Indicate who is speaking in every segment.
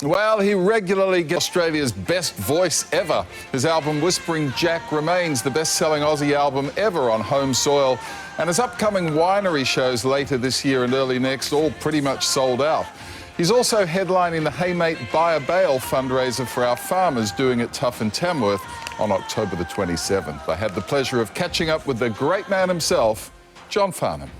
Speaker 1: Well, he regularly gets Australia's best voice ever. His album Whispering Jack remains the best-selling Aussie album ever on home soil, and his upcoming winery shows later this year and early next all pretty much sold out. He's also headlining the Hey Mate Buy a Bale fundraiser for our farmers doing it tough in Tamworth on October the 27th. I had the pleasure of catching up with the great man himself, John Farnham.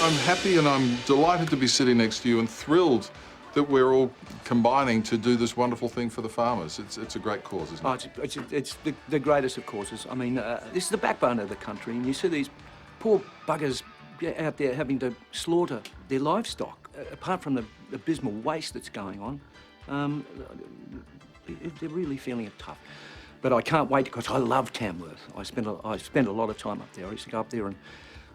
Speaker 1: I'm happy and I'm delighted to be sitting next to you and thrilled that we're all combining to do this wonderful thing for the farmers. It's a great cause, isn't it?
Speaker 2: Oh, it's the greatest of causes. I mean, this is the backbone of the country, and you see these poor buggers out there having to slaughter their livestock. Apart from the abysmal waste that's going on, they're really feeling it tough. But I can't wait because I love Tamworth. I spend a lot of time up there. I used to go up there and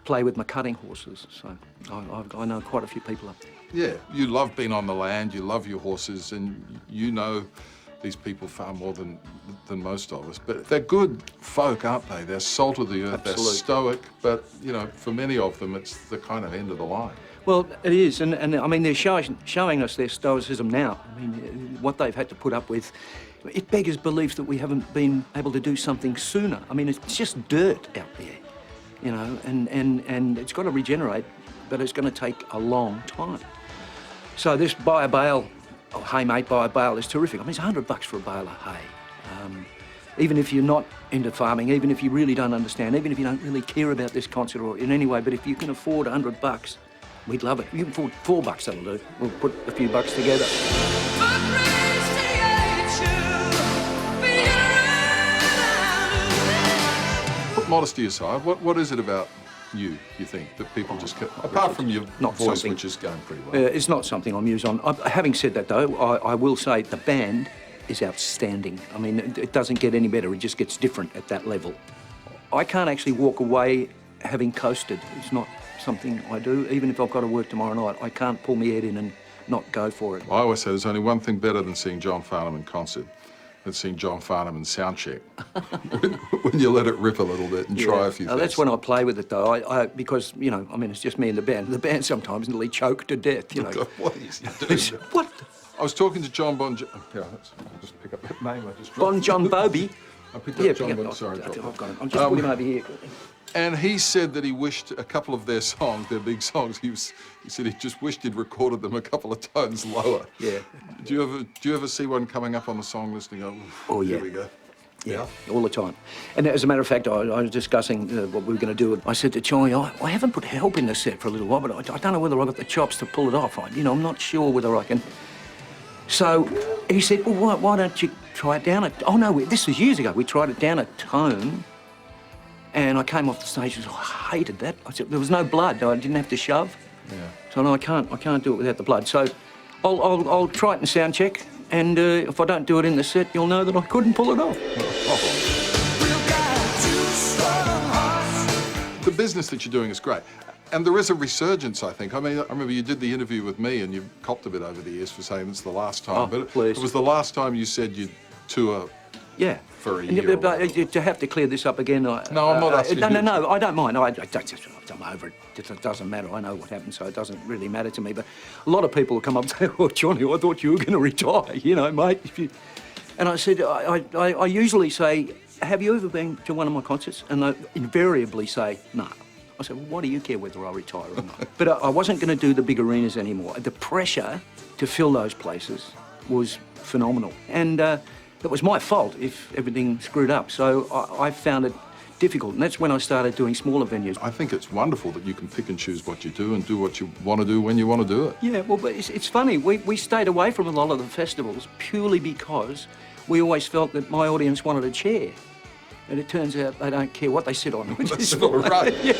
Speaker 2: play with my cutting horses, so I know quite a few people up there.
Speaker 1: Yeah, you love being on the land, you love your horses, and you know these people far more than most of us. But they're good folk, aren't they? They're salt of the earth, Absolutely. They're stoic, but, you know, for many of them, it's the kind of end of the line.
Speaker 2: Well, it is, and I mean, they're showing us their stoicism now. I mean, what they've had to put up with, it beggars belief that we haven't been able to do something sooner. I mean, it's just dirt out there. You know, and it's got to regenerate, but it's going to take a long time. So this buy a bale, or Hey Mate Buy a Bale is terrific. I mean, it's $100 for a bale of hay. Even if you're not into farming, even if you really don't understand, even if you don't really care about this concert or in any way, but if you can afford $100, we'd love it. You can afford $4, that'll do. We'll put a few bucks together.
Speaker 1: Modesty aside, what is it about you think, that people just get, apart from your voice, which is going pretty well?
Speaker 2: It's not something I muse on. Having said that, though, I will say the band is outstanding. I mean, it doesn't get any better. It just gets different at that level. I can't actually walk away having coasted. It's not something I do. Even if I've got to work tomorrow night, I can't pull my head in and not go for it.
Speaker 1: I always say there's only one thing better than seeing John Farnham in concert. Let's seeing John Farnham in soundcheck. When you let it rip a little bit and try a few things.
Speaker 2: That's when I play with it, though. Because, you know, I mean, it's just me and the band. The band sometimes nearly choke to death, you know.
Speaker 1: What is he doing?
Speaker 2: What?
Speaker 1: I was talking to John I'll just pick up that name I just dropped.
Speaker 2: Bon John Bobby.
Speaker 1: I picked up John Bon, sorry.
Speaker 2: I've got it. I'm just putting him over here.
Speaker 1: And he said that he wished a couple of their songs, their big songs, he said he just wished he'd recorded them a couple of tones lower.
Speaker 2: Yeah.
Speaker 1: Do you ever see one coming up on the song list and go,
Speaker 2: oh, yeah.
Speaker 1: Here we go?
Speaker 2: Yeah, all the time. And as a matter of fact, I was discussing what we were going to do. I said to Charlie, I haven't put help in the set for a little while, but I don't know whether I've got the chops to pull it off. I'm not sure whether I can. So he said, well, why don't you try it down oh, no, this was years ago. We tried it down a tone. And I came off the stage and I hated that. I said, there was no blood. I didn't have to shove.
Speaker 1: Yeah.
Speaker 2: So no, I can't do it without the blood. So I'll try it in sound check, and if I don't do it in the set, you'll know that I couldn't pull it off.
Speaker 1: The business that you're doing is great. And there is a resurgence, I think. I mean, I remember you did the interview with me and you copped a bit over the years for saying it's the last time.
Speaker 2: Oh,
Speaker 1: but
Speaker 2: please.
Speaker 1: It was the last time you said you'd tour.
Speaker 2: Yeah.
Speaker 1: For a year.
Speaker 2: But to have to clear this up again...
Speaker 1: No, I'm not asking you.
Speaker 2: No, I don't mind. I'm over it. It doesn't matter. I know what happened, so it doesn't really matter to me. But a lot of people will come up and say, oh, Johnny, I thought you were going to retire, you know, mate. And I said, I usually say, have you ever been to one of my concerts? And they invariably say, no. I said, well, why do you care whether I retire or not? But I wasn't going to do the big arenas anymore. The pressure to fill those places was phenomenal. And it was my fault if everything screwed up. So I found it difficult. And that's when I started doing smaller venues.
Speaker 1: I think it's wonderful that you can pick and choose what you do and do what you want to do when you want to do it.
Speaker 2: Yeah, well, but it's funny. We stayed away from a lot of the festivals purely because we always felt that my audience wanted a chair. And it turns out they don't care what they sit on, which is
Speaker 1: all right.
Speaker 2: Yeah.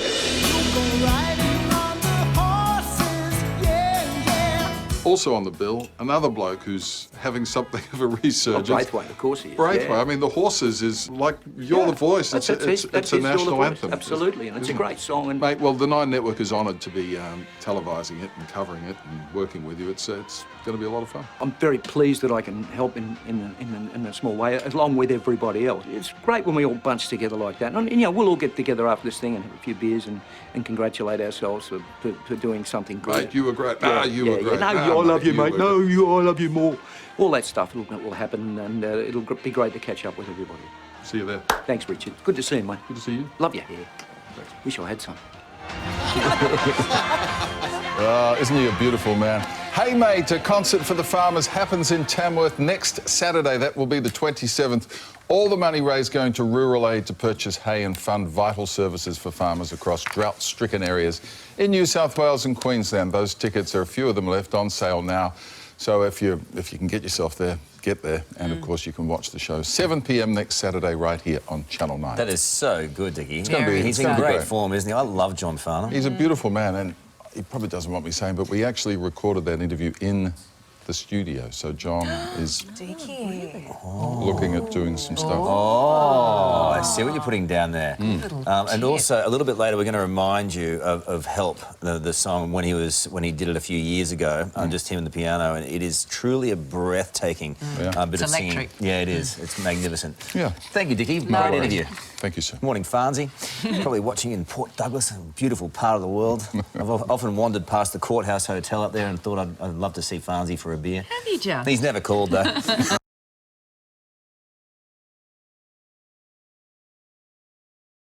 Speaker 1: Also on the bill, another bloke who's having something of a resurgence.
Speaker 2: Braithwaite, of course he is.
Speaker 1: Braithwaite,
Speaker 2: yeah.
Speaker 1: I mean, the Horses is like, you're the voice. It's a national anthem.
Speaker 2: Absolutely, and it's a great song. And
Speaker 1: Mate, well, the Nine Network is honoured to be televising it and covering it and working with you. It's going to be a lot of fun.
Speaker 2: I'm very pleased that I can help in a small way, along with everybody else. It's great when we all bunch together like that. And you know, we'll all get together after this thing and have a few beers and congratulate ourselves for doing something great.
Speaker 1: Mate, you were great.
Speaker 2: Yeah,
Speaker 1: You were great.
Speaker 2: No, I love you, mate. No, I love you more. All that stuff will happen, and it'll be great to catch up with everybody.
Speaker 1: See you there.
Speaker 2: Thanks, Richard. Good to see you, mate.
Speaker 1: Good to see you.
Speaker 2: Love your hair. Wish I had some.
Speaker 1: Isn't he a beautiful man? Hey Mate, a concert for the farmers happens in Tamworth next Saturday. That will be the 27th. All the money raised going to rural aid to purchase hay and fund vital services for farmers across drought-stricken areas in New South Wales and Queensland. Those tickets, there are a few of them left on sale now. So if you can get yourself there, get there. And of course you can watch the show 7 p.m. next Saturday right here on Channel 9.
Speaker 3: That is so good, Dickie.
Speaker 1: He's
Speaker 3: in great form, isn't he? I love John Farnham.
Speaker 1: He's a beautiful man, and he probably doesn't want me saying, but we actually recorded that interview in the studio. So John is looking at doing some stuff.
Speaker 3: Oh, I see what you're putting down there. And also, a little bit later, we're going to remind you of Help, the song, when he did it a few years ago, just him and the piano, and it is truly a breathtaking bit of singing.
Speaker 4: Electric.
Speaker 3: Yeah, it is. It's magnificent.
Speaker 1: Yeah.
Speaker 3: Thank you, Dickie. Great interview.
Speaker 1: Thank you, sir.
Speaker 3: Morning, Farnsey. Probably watching in Port Douglas, a beautiful part of the world. I've often wandered past the Courthouse Hotel up there and thought I'd love to see Farnsey for a beer.
Speaker 4: Have you just?
Speaker 3: He's never called, though.